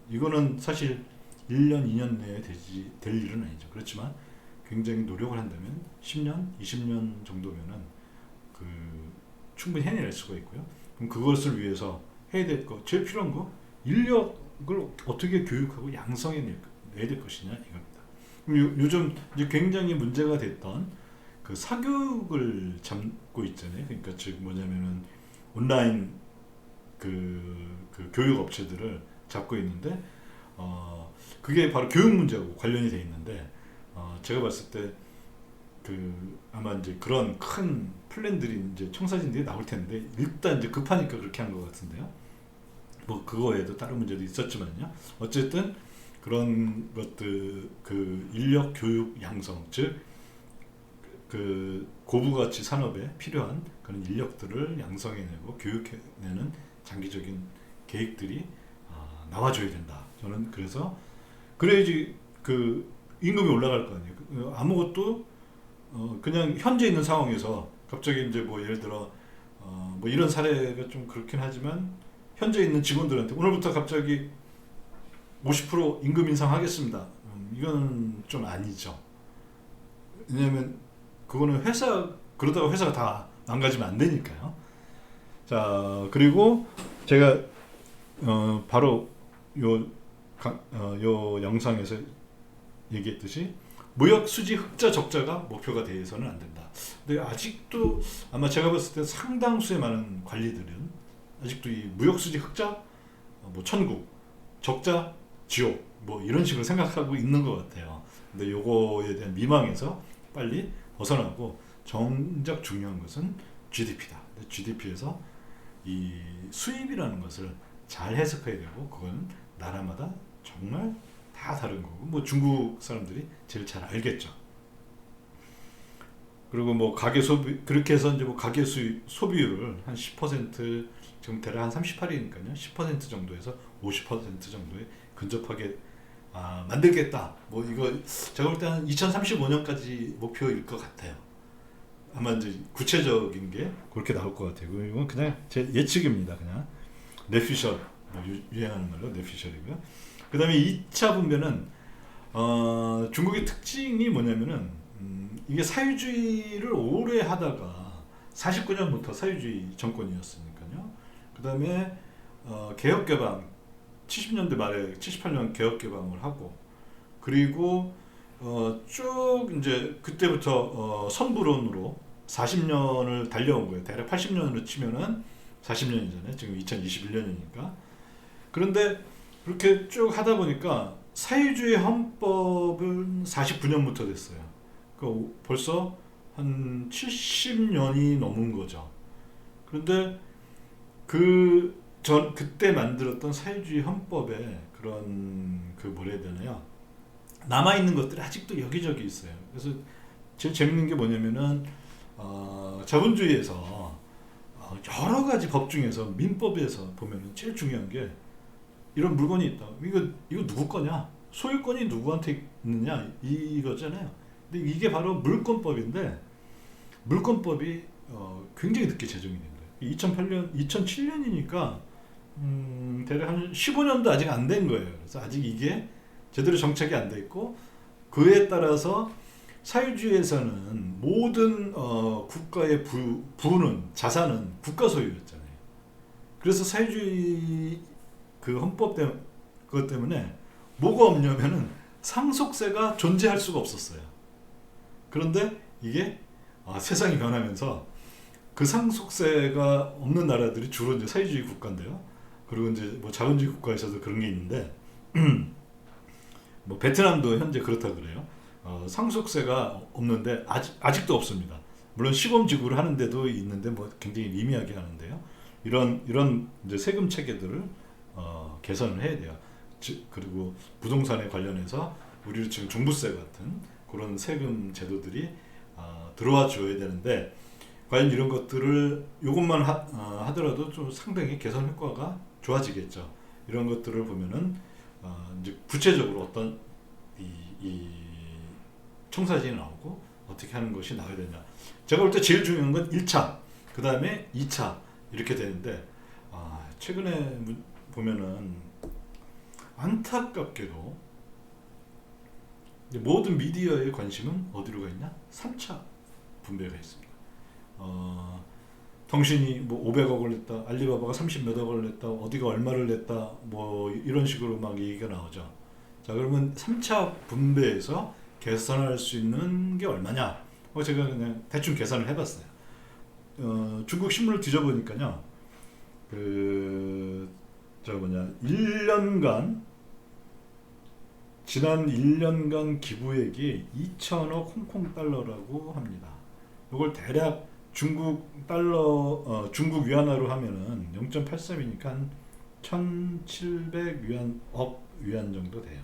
이거는 사실 1년, 2년 내에 될 일은 아니죠. 그렇지만 굉장히 노력을 한다면 10년, 20년 정도면은 충분히 해낼 수가 있고요. 그럼 그것을 위해서 해야 될 거, 제일 필요한 거 인력을 어떻게 교육하고 양성해내야 될 것이냐 이겁니다. 그럼 요즘 이제 굉장히 문제가 됐던 그 사교육을 잡고 있잖아요. 그러니까 즉 뭐냐면은 온라인 그 교육 업체들을 잡고 있는데 그게 바로 교육 문제하고 관련이 돼 있는데 제가 봤을 때 아마 이제 그런 큰 플랜들이 이제 청사진들이 나올 텐데 일단 이제 급하니까 그렇게 한 것 같은데요. 뭐 그거 외에도 다른 문제도 있었지만요. 어쨌든 그런 것들 인력 교육 양성 즉 고부가치 산업에 필요한 그런 인력들을 양성해내고 교육해내는 장기적인 계획들이 나와줘야 된다. 저는 그래서 그래야지 임금이 올라갈 거 아니에요. 아무것도 그냥 현재 있는 상황에서 갑자기 이제 뭐 예를 들어 뭐 이런 사례가 좀 그렇긴 하지만 현재 있는 직원들한테 오늘부터 갑자기 50% 임금 인상하겠습니다. 이건 좀 아니죠. 왜냐하면 그거는 그러다가 회사가 다 망가지면 안 되니까요. 자, 그리고 제가 바로 요 영상에서 얘기했듯이 무역 수지 흑자 적자가 목표가 돼서는 안 된다. 근데 아직도 아마 제가 봤을 때 상당수의 많은 관리들은 아직도 이 무역 수지 흑자 뭐 천국 적자 지옥 뭐 이런 식으로 생각하고 있는 것 같아요. 근데 요거에 대한 미망에서 빨리 벗어나고 정작 중요한 것은 GDP다. GDP에서 이 수입이라는 것을 잘 해석해야 되고, 그건 나라마다 정말 다 다른 거고, 뭐 중국 사람들이 제일 잘 알겠죠. 그리고 뭐 가계 소비, 그렇게 해서 이제 뭐 가계 소비율을 한 10%, 지금 대략 한 38이니까요. 10% 정도에서 50% 정도에 근접하게 만들겠다. 뭐 이거 제가 볼 때는 2035년까지 목표일 것 같아요. 아마 이제 구체적인 게 그렇게 나올 것 같아요. 이건 그냥 제 예측입니다. 그냥 뇌피셜, 뭐 유행하는 말로 뇌피셜이고요. 그 다음에 2차 분배는 중국의 특징이 뭐냐면은 이게 사회주의를 오래 하다가 49년부터 사회주의 정권이었으니까요. 그 다음에 개혁개방 70년대 말에 78년 개혁개방을 하고, 그리고 쭉 이제 그때부터 선불원으로 40년을 달려온 거예요. 대략 80년으로 치면은 40년이잖아요. 지금 2021년이니까. 그런데 그렇게 쭉 하다 보니까 사회주의 헌법은 49년부터 됐어요. 그러니까 벌써 한 70년이 넘은 거죠. 그런데 그때 만들었던 사회주의 헌법에 그런 뭐라 해야 되나요? 남아있는 것들이 아직도 여기저기 있어요. 그래서 제일 재밌는 게 뭐냐면은 자본주의에서 여러 가지 법 중에서 민법에서 보면은 제일 중요한 게 이런 물건이 있다. 이거 누구 거냐? 소유권이 누구한테 있느냐? 이거잖아요. 근데 이게 바로 물권법인데, 물권법이 굉장히 늦게 제정이 된 거예요. 2007년이니까 대략 한 15년도 아직 안 된 거예요. 그래서 아직 이게 제대로 정착이 안 돼 있고, 그에 따라서 사회주의에서는 모든 국가의 부는 자산은 국가 소유였잖아요. 그래서 사회주의 그 헌법 그것 때문에 뭐가 없냐면은 상속세가 존재할 수가 없었어요. 그런데 이게 세상이 변하면서 그 상속세가 없는 나라들이 주로 이제 사회주의 국가인데요. 그리고 이제 뭐 자본주의 국가에서도 그런 게 있는데 뭐 베트남도 현재 그렇다 그래요. 상속세가 없는데 아직도 없습니다. 물론 시범지구를 하는데도 있는데 뭐 굉장히 미미하게 하는데요. 이런 이제 세금 체계들을 개선을 해야 돼요. 그리고 부동산에 관련해서 우리 지금 종부세 같은 그런 세금 제도들이 들어와 줘야 되는데, 과연 이런 것들을 이것만 하더라도 좀 상당히 개선 효과가 좋아지겠죠. 이런 것들을 보면은 이제 구체적으로 어떤 이 청사진이 나오고 어떻게 하는 것이 나와야 되냐. 제가 볼 때 제일 중요한 건 1차, 그 다음에 2차 이렇게 되는데, 최근에 보면은 안타깝게도 모든 미디어의 관심은 어디로 가 있냐? 3차 분배가 있습니다.腾讯이 뭐 500억을 냈다, 알리바바가 30몇 억을 냈다, 어디가 얼마를 냈다, 뭐 이런 식으로 막 얘기가 나오죠. 자, 그러면 3차 분배에서 계산할 수 있는 게 얼마냐? 제가 그냥 대충 계산을 해봤어요. 중국 신문을 뒤져보니까요, 지난 1년간 기부액이 2천억 홍콩 달러라고 합니다. 이걸 대략 중국 위안화로 하면은 0.83이니까 한 1,700억 위안 정도 돼요.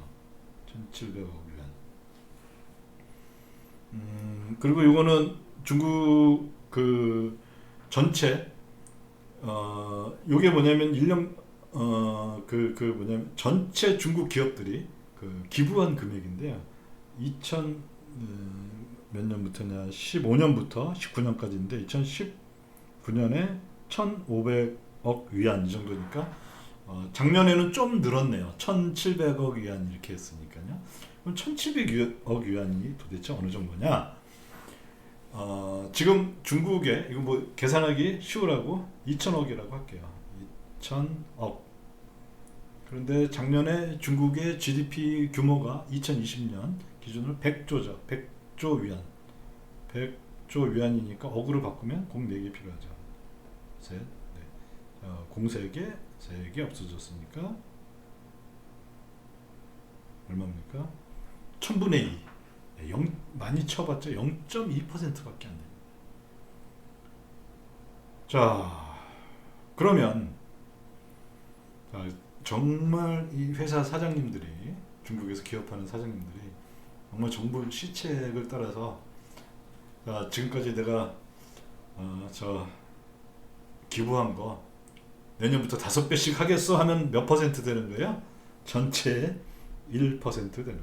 1,700억 위안. 그리고 이거는 중국 그 전체 요게 뭐냐면 1년 뭐냐면 전체 중국 기업들이 기부한 금액인데요. 2000 몇 년부터냐, 15년부터 19년까지인데 2019년에 1,500억 위안 이 정도니까 작년에는 좀 늘었네요. 1,700억 위안 이렇게 했으니까요. 그럼 1,700억 위안이 도대체 어느 정도냐? 지금 중국에 이거 뭐 계산하기 쉬우라고 2,000억이라고 할게요. 2,000억. 그런데 작년에 중국의 GDP 규모가 2020년 기준으로 100조죠. 100조 위안. 100조 위안이니까 억으로 바꾸면 공 4개 필요하죠. 셋, 네. 공 3개, 3개 없어졌으니까 얼마입니까? 1000분의 2. 많이 쳐봤자 0.2%밖에 안 돼요. 자, 그러면 자, 정말 이 회사 사장님들이, 중국에서 기업하는 사장님들이 정말 정부 시책을 따라서, 자, 지금까지 내가 저 기부한 거 내년부터 5배씩 하겠어 하면 몇 퍼센트 되는 거예요? 전체의 1% 되는 거예요.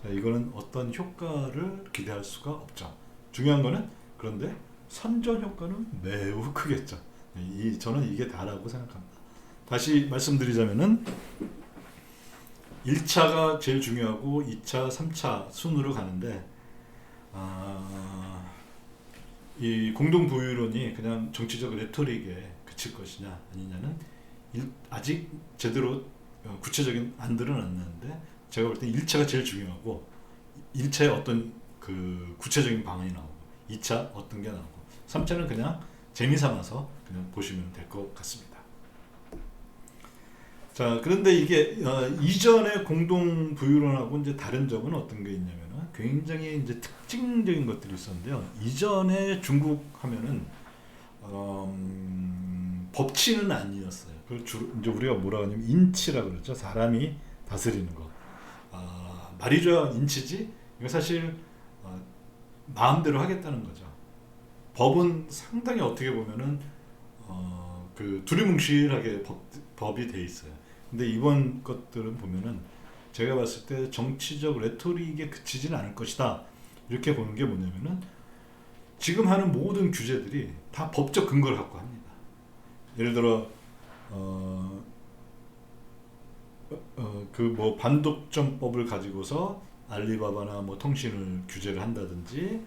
자, 이거는 어떤 효과를 기대할 수가 없죠. 중요한 거는, 그런데 선전 효과는 매우 크겠죠. 저는 이게 다라고 생각합니다. 다시 말씀드리자면은 1차가 제일 중요하고 2차, 3차 순으로 가는데, 이 공동부유론이 그냥 정치적 레토릭에 그칠 것이냐 아니냐는 아직 제대로 구체적인 안들은 안 나는데, 제가 볼 때 1차가 제일 중요하고 1차에 어떤 그 구체적인 방안이 나오고 2차 어떤 게 나오고 3차는 그냥 재미삼아서 그냥 보시면 될 것 같습니다. 자, 그런데 이게 이전의 공동부유론하고 이제 다른 점은 어떤 게 있냐면은 굉장히 이제 특징적인 것들이 있었는데요. 이전에 중국 하면은 법치는 아니었어요. 그걸 주로 이제 우리가 뭐라고 하냐면 인치라고 그러죠. 사람이 다스리는 거. 말이죠, 인치지. 이거 사실 마음대로 하겠다는 거죠. 법은 상당히 어떻게 보면은 그 두리뭉실하게 법이 돼 있어요. 근데 이번 것들은 보면은 제가 봤을 때 정치적 레토릭에 그치지는 않을 것이다. 이렇게 보는 게 뭐냐면은 지금 하는 모든 규제들이 다 법적 근거를 갖고 합니다. 예를 들어 그 뭐 반독점법을 가지고서 알리바바나 뭐 통신을 규제를 한다든지,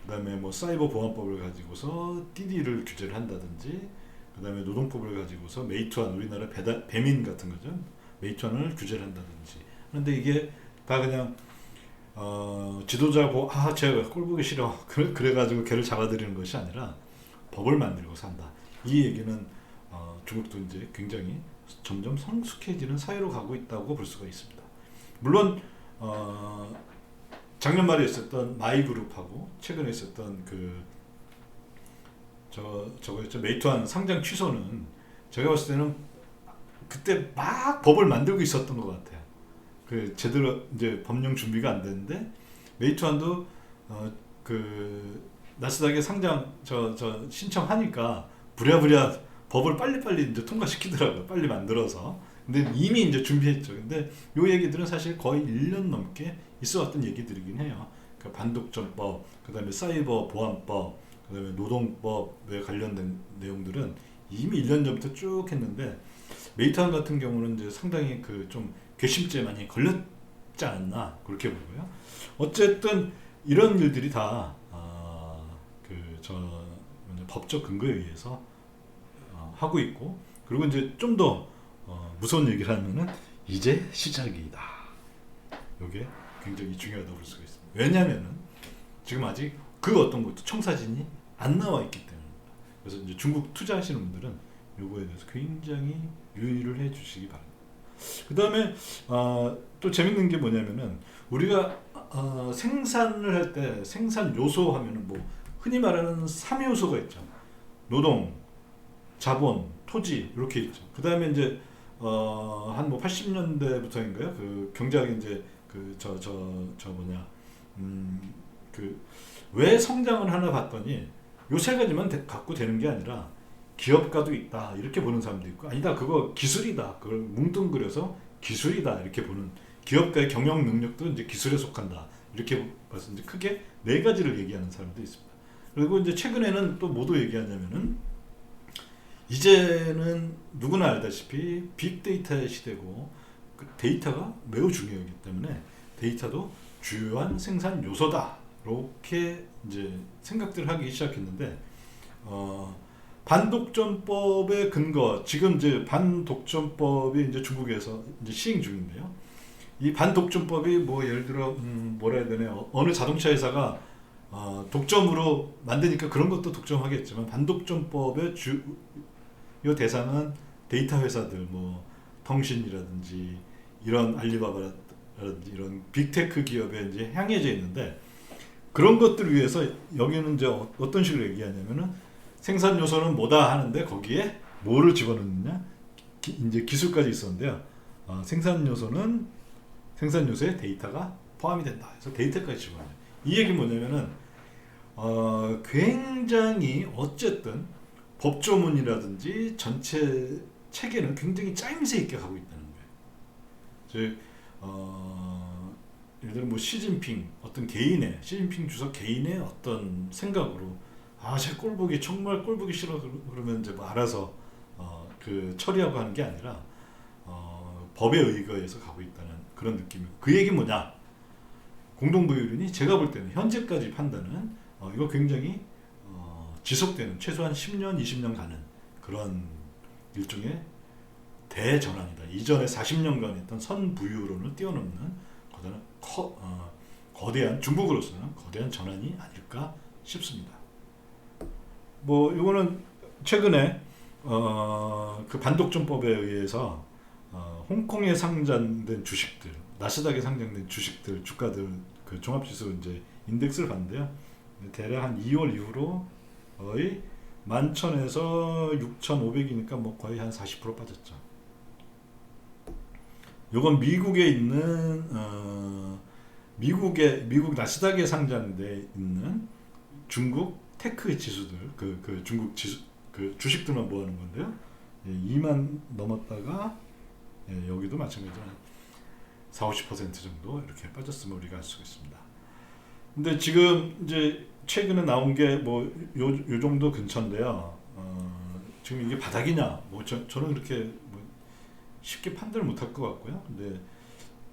그다음에 뭐 사이버 보안법을 가지고서 띠디를 규제를 한다든지, 그다음에 노동법을 가지고서 메이투안, 우리나라 배민 같은 거죠. 메이투안을 규제를 한다든지. 그런데 이게 다 그냥 지도자 보고 제가 꼴 보기 싫어 그래가지고 걔를 잡아들이는 것이 아니라 법을 만들고 산다. 이 얘기는 중국도 이제 굉장히 점점 성숙해지는 사회로 가고 있다고 볼 수가 있습니다. 물론 작년 말에 있었던 마이그룹하고 최근에 있었던 저거였죠, 메이투안 상장 취소는 제가 봤을 때는 그때 막 법을 만들고 있었던 것 같아요. 그 제대로 이제 법령 준비가 안 됐는데, 메이투안도 그 나스닥에 상장 신청하니까 부랴부랴 법을 빨리빨리 이제 통과시키더라고요. 빨리 만들어서. 근데 이미 이제 준비했죠. 근데 요 얘기들은 사실 거의 1년 넘게 있어왔던 얘기들이긴 해요. 그 반독점법, 그다음에 사이버 보안법, 그다음에 노동법에 관련된 내용들은 이미 1년 전부터 쭉 했는데, 메이투안 같은 경우는 이제 상당히 그 좀 괘씸죄 많이 걸렸지 않나 그렇게 보고요. 어쨌든 이런 일들이 다 법적 근거에 의해서 하고 있고, 그리고 이제 좀 더 무서운 얘기를 하면은 이제 시작이다. 이게 굉장히 중요하다고 볼 수가 있습니다. 왜냐하면은 지금 아직 그 어떤 것도 청사진이 안 나와 있기 때문입니다. 그래서 이제 중국 투자하시는 분들은 요거에 대해서 굉장히 유의를 해주시기 바랍니다. 그 다음에 또 재밌는 게 뭐냐면은 우리가 생산을 할 때 생산 요소 하면은 뭐 흔히 말하는 3요소가 있죠. 노동, 자본, 토지 이렇게 있죠. 그 다음에 이제 한 뭐 80년대부터인가요? 그 경제학이 이제 왜 성장을 하나 봤더니 요 세 가지만 갖고 되는 게 아니라 기업가도 있다 이렇게 보는 사람도 있고, 아니다 그거 기술이다 그걸 뭉뚱그려서 기술이다 이렇게 보는, 기업가의 경영 능력도 이제 기술에 속한다 이렇게 봐서 이제 크게 네 가지를 얘기하는 사람도 있습니다. 그리고 이제 최근에는 또 뭐도 얘기하냐면은 이제는 누구나 알다시피 빅데이터의 시대고, 그 데이터가 매우 중요하기 때문에 데이터도 주요한 생산 요소다 이렇게 이제 생각들을 하기 시작했는데, 반독점법의 근거, 지금 이제 반독점법이 이제 중국에서 이제 시행 중인데요. 이 반독점법이 뭐 예를 들어 뭐라 해야 되나요? 어느 자동차 회사가 독점으로 만드니까 그런 것도 독점하겠지만, 반독점법의 주요 대상은 데이터 회사들, 뭐 통신이라든지 이런 알리바바라든지 이런 빅테크 기업에 이제 향해져 있는데, 그런 것들을 위해서 여기는 이제 어떤 식으로 얘기하냐면은 생산 요소는 뭐다 하는데 거기에 뭐를 집어넣느냐 이제 기술까지 있었는데요. 생산 요소는 생산 요소에 데이터가 포함이 된다. 그래서 데이터까지 집어넣어요. 이 얘기 뭐냐면은 굉장히 어쨌든 법조문이라든지 전체 체계는 굉장히 짜임새 있게 가고 있다는 거예요. 즉 예를 들어 뭐 시진핑 어떤 개인의 시진핑 주석 개인의 어떤 생각으로 제 꼴보기 정말 꼴보기 싫어 그러면 이제 뭐 알아서 그 처리하고 하는 게 아니라 법에 의거해서 가고 있다는 그런 느낌이고 그 얘기 뭐냐 공동부유론이 제가 볼 때는 현재까지 판단은 이거 굉장히 지속되는 최소한 10년 20년 가는 그런 일종의 대전환이다. 이전에 40년간 했던 선부유론을 뛰어넘는 거대한 중국으로서는 거대한 전환이 아닐까 싶습니다. 뭐 이거는 최근에 그 반독점법에 의해서 홍콩에 상장된 주식들, 나스닥에 상장된 주식들, 주가들 그 종합지수 이제 인덱스를 봤는데요. 대략 한 2월 이후로 거의 11,000에서 6,500이니까 뭐 거의 한 40% 빠졌죠. 요건 미국에 있는 미국 나스닥에 상장돼 있는 중국 테크 지수들 그 중국 지수 그 주식들만 모아놓은 건데요. 2만 넘었다가 여기도 마찬가지로 40-50% 정도 이렇게 빠졌음을 우리가 알 수가 있습니다. 근데 지금 이제 최근에 나온 게 뭐 요 정도 근처인데요. 지금 이게 바닥이냐? 뭐 저는 그렇게 뭐 쉽게 판단을 못할 것 같고요. 근데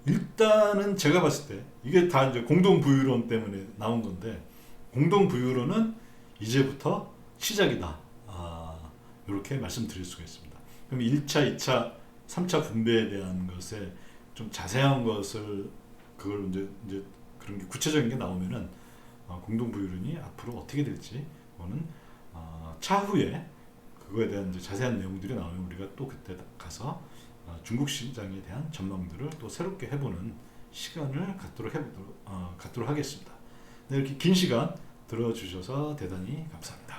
일단은 제가 봤을 때 이게 다 이제 공동부유론 때문에 나온 건데 공동부유론은 이제부터 시작이다. 이렇게 말씀드릴 수가 있습니다. 그럼 1차, 2차, 3차 분배에 대한 것에 좀 자세한 것을 그걸 이제 그런 게 구체적인 게 나오면은 공동부유론이 앞으로 어떻게 될지 그거는 차후에 그거에 대한 이제 자세한 내용들이 나오면 우리가 또 그때 가서 중국 시장에 대한 전망들을 또 새롭게 해보는 시간을 갖도록 하겠습니다. 네, 이렇게 긴 시간 들어주셔서 대단히 감사합니다.